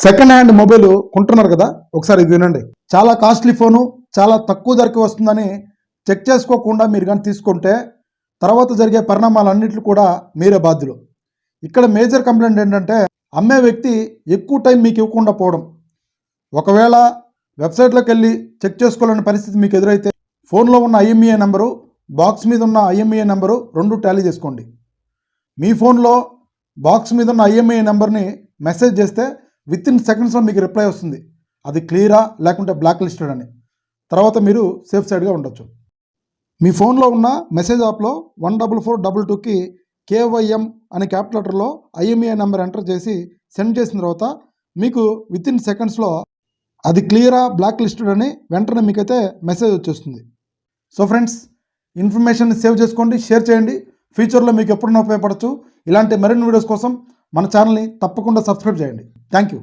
Second hand mobile కొంటున్నారు కదా, ఒకసారి ఇది వినండి. చాలా కాస్ట్లీ ఫోను, చాలా తక్కువ ధరకి వస్తుందని చెక్ చేసుకోకుండా మీరు కానీ తీసుకుంటే తర్వాత జరిగే పరిణామాలన్నింటికి కూడా మీరే బాధ్యులు. ఇక్కడ మేజర్ కంప్లైంట్ ఏంటంటే అమ్మే వ్యక్తి ఎక్కువ టైం మీకు ఇవ్వకుండా పోవడం. ఒకవేళ వెబ్సైట్లోకి వెళ్ళి చెక్ చేసుకోవాలనే పరిస్థితి మీకు ఎదురైతే ఫోన్లో ఉన్న ఐఎంఈఐ నెంబరు, బాక్స్ మీద ఉన్న ఐఎంఈఐ నెంబరు రెండు టాలీ చేసుకోండి. మీ ఫోన్లో బాక్స్ మీద ఉన్న ఐఎంఈఐ నెంబర్ని మెసేజ్ చేస్తే విత్ ఇన్ సెకండ్స్లో మీకు రిప్లై వస్తుంది, అది క్లియరా లేకుంటే బ్లాక్ లిస్టెడ్ అని. తర్వాత మీరు సేఫ్ సైడ్గా ఉండొచ్చు. మీ ఫోన్లో ఉన్న మెసేజ్ యాప్లో 14422కి KYM అనే క్యాపిటల్ లెటర్లో ఐఎంఈఐ నెంబర్ ఎంటర్ చేసి సెండ్ చేసిన తర్వాత మీకు విత్ ఇన్ సెకండ్స్లో అది క్లియరా బ్లాక్ లిస్టెడ్ అని వెంటనే మీకైతే మెసేజ్ వచ్చేస్తుంది. సో ఫ్రెండ్స్, ఇన్ఫర్మేషన్ సేవ్ చేసుకోండి, షేర్ చేయండి. ఫ్యూచర్లో మీకు ఎప్పుడైనా ఉపయోగపడచ్చు. ఇలాంటి మరిన్ని వీడియోస్ కోసం మన ఛానల్ని తప్పకుండా సబ్స్క్రైబ్ చేయండి. Thank you.